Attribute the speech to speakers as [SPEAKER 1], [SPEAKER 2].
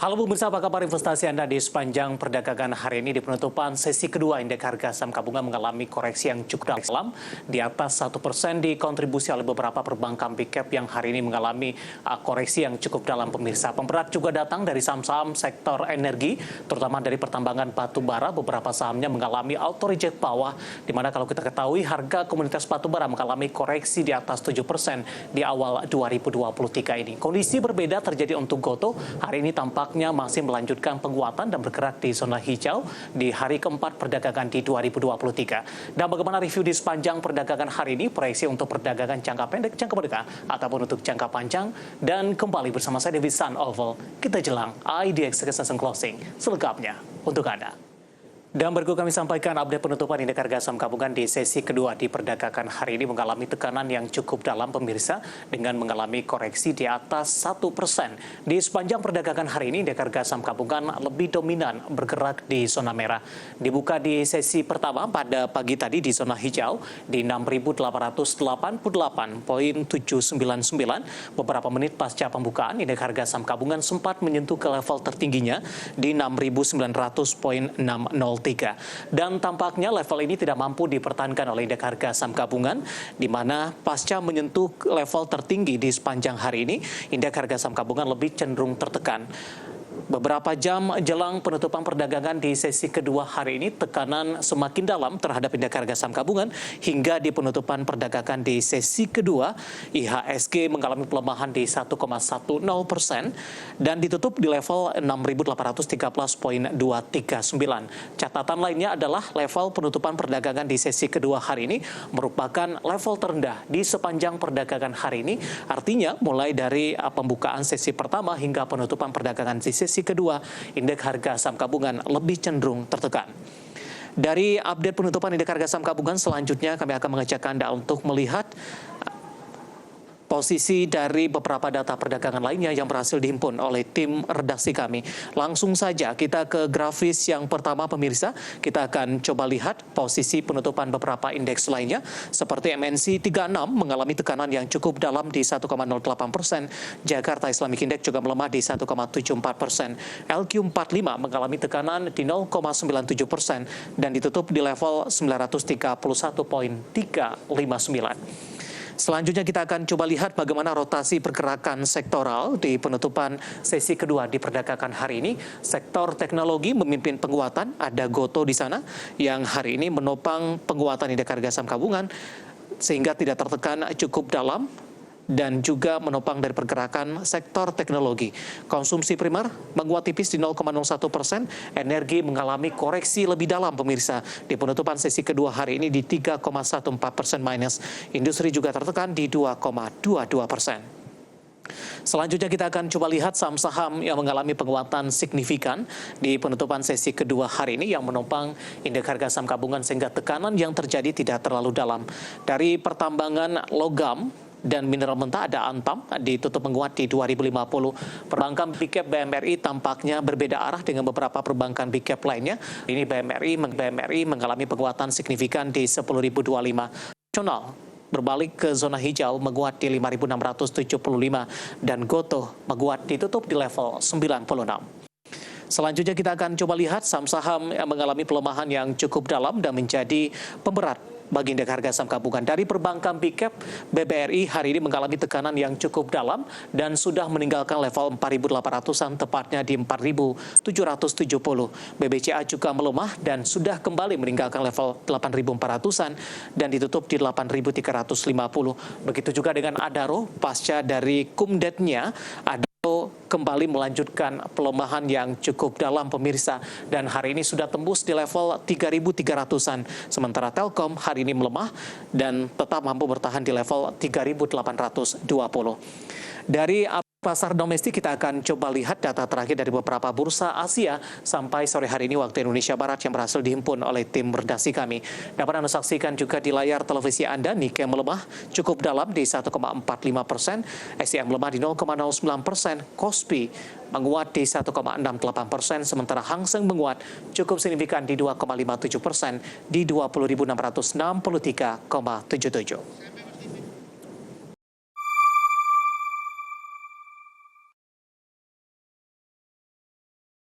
[SPEAKER 1] Halo pemirsa, apa kabar investasi Anda di sepanjang perdagangan hari ini? Di penutupan sesi kedua, indeks harga saham gabungan mengalami koreksi yang cukup dalam di atas 1% dikontribusi oleh beberapa perbankan big cap yang hari ini mengalami koreksi yang cukup dalam pemirsa. Pemberat juga datang dari saham-saham sektor energi, terutama dari pertambangan batu bara. Beberapa sahamnya mengalami auto reject bawah, di mana kalau kita ketahui harga komoditas batu bara mengalami koreksi di atas 7% di awal 2023 ini. Kondisi berbeda terjadi untuk Gotoh. Hari ini tampaknya masih melanjutkan penguatan dan bergerak di zona hijau di hari keempat perdagangan di 2023. Dan bagaimana review di sepanjang perdagangan hari ini, proyeksi untuk perdagangan jangka pendek, jangka menengah, ataupun untuk jangka panjang. Dan kembali bersama saya David Sun Oval, kita jelang IDX Extension Closing selengkapnya untuk Anda. Dan berikut kami sampaikan update penutupan indeks harga saham gabungan di sesi kedua di perdagangan hari ini mengalami tekanan yang cukup dalam pemirsa dengan mengalami koreksi di atas 1%. Di sepanjang perdagangan hari ini indeks harga saham gabungan lebih dominan bergerak di zona merah. Dibuka di sesi pertama pada pagi tadi di zona hijau di 6.888.799. Beberapa menit pasca pembukaan indeks harga saham gabungan sempat menyentuh ke level tertingginya di 6.900.603. Dan tampaknya level ini tidak mampu dipertahankan oleh indeks harga saham gabungan, di mana pasca menyentuh level tertinggi di sepanjang hari ini, indeks harga saham gabungan lebih cenderung tertekan. Beberapa jam jelang penutupan perdagangan di sesi kedua hari ini, tekanan semakin dalam terhadap indeks harga saham gabungan hingga di penutupan perdagangan di sesi kedua, IHSG mengalami pelemahan di 1,10% dan ditutup di level 6.813.239. Catatan lainnya adalah level penutupan perdagangan di sesi kedua hari ini merupakan level terendah di sepanjang perdagangan hari ini. Artinya mulai dari pembukaan sesi pertama hingga penutupan perdagangan di sesi kedua, indeks harga saham gabungan lebih cenderung tertekan. Dari update penutupan indeks harga saham gabungan, selanjutnya kami akan mengajak Anda untuk melihat posisi dari beberapa data perdagangan lainnya yang berhasil dihimpun oleh tim redaksi kami. Langsung saja kita ke grafis yang pertama pemirsa. Kita akan coba lihat posisi penutupan beberapa indeks lainnya. Seperti MNC 36 mengalami tekanan yang cukup dalam di 1,08%. Jakarta Islamic Index juga melemah di 1,74%. LQ45 mengalami tekanan di 0,97% dan ditutup di level 931.359. Selanjutnya kita akan coba lihat bagaimana rotasi pergerakan sektoral di penutupan sesi kedua di perdagangan hari ini. Sektor teknologi memimpin penguatan, ada Gotoh di sana yang hari ini menopang penguatan indeks harga saham gabungan sehingga tidak tertekan cukup dalam dan juga menopang dari pergerakan sektor teknologi. Konsumsi primer menguat tipis di 0,01%, energi mengalami koreksi lebih dalam pemirsa. Di penutupan sesi kedua hari ini di 3,14% minus. Industri juga tertekan di 2,22%. Selanjutnya kita akan coba lihat saham-saham yang mengalami penguatan signifikan di penutupan sesi kedua hari ini yang menopang indeks harga saham gabungan sehingga tekanan yang terjadi tidak terlalu dalam. Dari pertambangan logam dan mineral mentah ada Antam ditutup menguat di 2050. Perbankan big cap BMRI tampaknya berbeda arah dengan beberapa perbankan big cap lainnya. Ini BMRI mengalami penguatan signifikan di 10.025. Nasional berbalik ke zona hijau menguat di 5.675 dan Gotoh menguat ditutup di level 96. Selanjutnya kita akan coba lihat saham-saham yang mengalami pelemahan yang cukup dalam dan menjadi pemberat bagi indeks harga saham gabungan. Dari perbankan big cap, BBRI hari ini mengalami tekanan yang cukup dalam dan sudah meninggalkan level 4.800-an, tepatnya di 4.770. BBCA juga melemah dan sudah kembali meninggalkan level 8.400-an dan ditutup di 8.350. Begitu juga dengan Adaro, pasca dari kumdetnya, kembali melanjutkan pelemahan yang cukup dalam pemirsa dan hari ini sudah tembus di level 3.300-an. Sementara Telkom hari ini melemah dan tetap mampu bertahan di level 3.820. Dari pasar domestik kita akan coba lihat data terakhir dari beberapa bursa Asia sampai sore hari ini waktu Indonesia Barat yang berhasil dihimpun oleh tim redaksi kami. Dapat Anda saksikan juga di layar televisi Anda, Nikkei melemah cukup dalam di 1,45%, SCM melemah di 0,09%, Kospi menguat di 1,68%, sementara Hang Seng menguat cukup signifikan di 2,57% di 20.663,77.